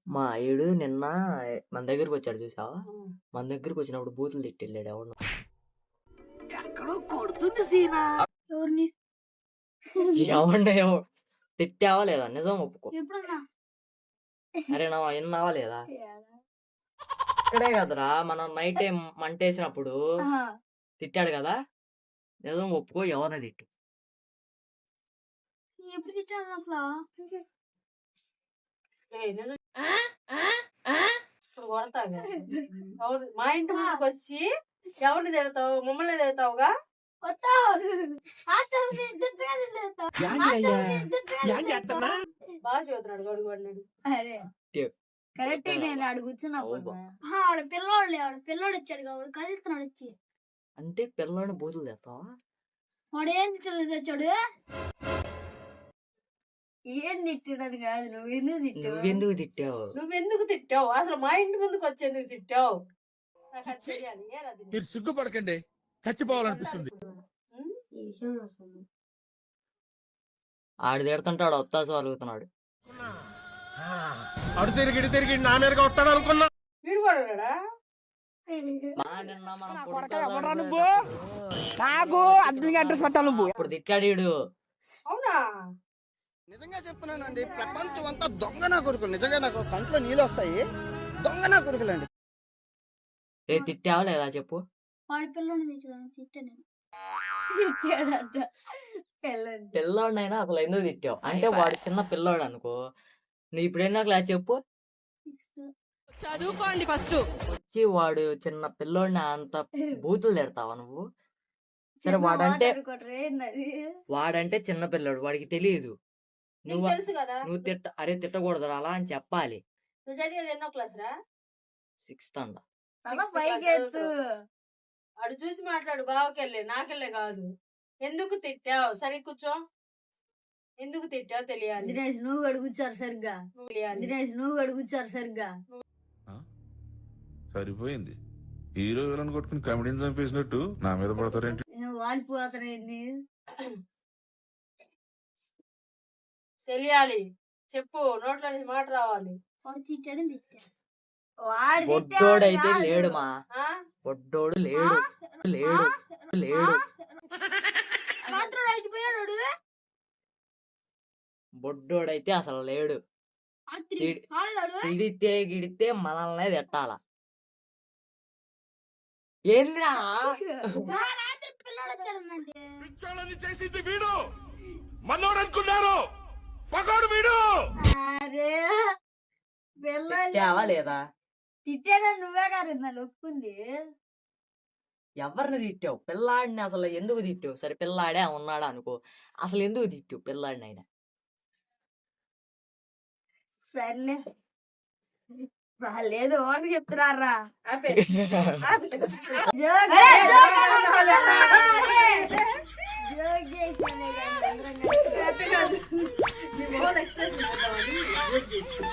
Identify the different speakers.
Speaker 1: మా అయ్యుడు నిన్న మన దగ్గరికి వచ్చాడు చూసావా? మన దగ్గరికి వచ్చినప్పుడు బూతులు తిట్టి వెళ్ళాడు. ఎవరు
Speaker 2: ఎక్కడో కొడుతుంది సీనా.
Speaker 3: ఎవరిని
Speaker 1: ఎవరిని తిట్టావా లేదా? నిజం ఒప్పుకో.
Speaker 3: ఎప్పుడన్నా
Speaker 1: అరే నా విన్నావా లేదా? ఇక్కడే కదరా మనం నైట్ టైం మంటేసినప్పుడు తిట్టాడు కదా. నిజం ఒప్పుకో, ఎవరిని తిట్టు.
Speaker 3: ఎప్పుడు తిట్టాను అసలు?
Speaker 2: ఇప్పుడు కొడతాగా. మా ఇంటి ముందుకు వచ్చి ఎవరిని తిడతావు? మమ్మల్ని తిడతావుగా. బాగా చదువుతున్నాడు గడుగు అన్నాడు.
Speaker 3: కరెక్ట్. నేను ఆడు కూర్చున్నప్పుడు ఆడ పిల్లోడు వచ్చాడు కాబట్టి కదులుతున్నాడు వచ్చి.
Speaker 1: అంటే పిల్లని బూతులు తెస్తావా?
Speaker 3: వాడు ఏం తెచ్చాడు?
Speaker 2: ఏం తిట్టాడు కాదు.
Speaker 1: నువ్వెందుకు తిట్టావు?
Speaker 2: నువ్వెందుకు తిట్టావు? అసలు మా ఇంటి ముందుకు వచ్చి ఎందుకు తిట్టావు?
Speaker 4: మీరు సిగ్గుపడకండి, చచ్చిపోవాలనిపిస్తుంది.
Speaker 1: ఆడు తిడుతుంటాడు, వత్తాసు అలుగుతున్నాడు.
Speaker 4: అడు తిరిగి నా మీదగా వస్తాడు అనుకున్నా.
Speaker 2: వీడు కూడా ఉన్నాడా?
Speaker 5: నాకు అర్జున్ అడ్రస్ పెట్టాలి. నువ్వు
Speaker 1: ఇప్పుడు తిట్టాడు.
Speaker 2: అవునా?
Speaker 4: నిజంగా చెప్తున్నానండి, ప్రపంచం అంతా దొంగ నా కొడుకులు. నిజంగా నాకు కంట్లో నీళ్ళు వస్తాయి. దొంగ నా కొడుకులండి.
Speaker 1: ఏ తిట్టావా లేదా చెప్పు?
Speaker 3: వాడి పిల్లోని తిట్టాను. తిట్టాడంట.
Speaker 1: పిల్లోడినైనా అసలు ఎందుకు తిట్టావు? అంటే వాడు చిన్న పిల్లోడు అనుకో. నువ్వు ఇప్పుడు ఎన్నో క్లాస్ చెప్పు?
Speaker 5: చదువుకోండి ఫస్ట్.
Speaker 1: వచ్చి వాడు చిన్న పిల్లోడిని అంత బూతులు తిడతావా నువ్వు? సరే వాడంటే చిన్న పిల్లోడు, వాడికి తెలియదు. నువ్వు
Speaker 2: తెలుసు కదా.
Speaker 1: నువ్వు తిట్టకూడదు అలా అని చెప్పాలి.
Speaker 2: నువ్వు చదివేది ఎన్నో క్లాస్ రా?
Speaker 1: 6th అంట.
Speaker 2: అడు చూసి మాట్లాడు. బావకెళ్ళే నాకెళ్ళే కాదు. ఎందుకు తిట్టావు? సరే కూర్చో. ఎందుకు తిట్టావు తెలియాలి.
Speaker 3: దినేష్ నువ్వు అడుగుచ్చారు సరిగ్గా.
Speaker 4: సరిపోయింది. హీరో విలన్ కొట్టుకుని కమెడీని చంపేసినట్టు నా మీద పడతారేంటి?
Speaker 3: వాలిపు అసలు ఏంది
Speaker 2: తెలియాలి. చెప్పు, నోట్లో నుంచి మాట రావాలి.
Speaker 3: వాడు తిట్టాడు.
Speaker 1: బొడ్డోడైతే లేడు మా. బొడ్డోడు లేడు. బొడ్డోడైతే అసలు లేడు. గిడితే మనల్నే తిట్టాల. ఏంద్రా
Speaker 4: చేసింది వీడు, మనోడు అనుకున్నారు. పగోడు వీడు.
Speaker 1: తిట్టావా లేదా?
Speaker 3: తిట్టాడని నువ్వే కాదు నన్ను ఒప్పుకుంది.
Speaker 1: ఎవరిని తిట్టావు? పిల్లాడిని అసలు ఎందుకు తిట్టావు? సరే పిల్లాడే ఉన్నాడా అనుకో, అసలు ఎందుకు తిట్టావు పిల్లాడిని? అయినా
Speaker 3: సర్లే లేదు ఓన్ చెప్తున్నారా? జోక్ చేసాను.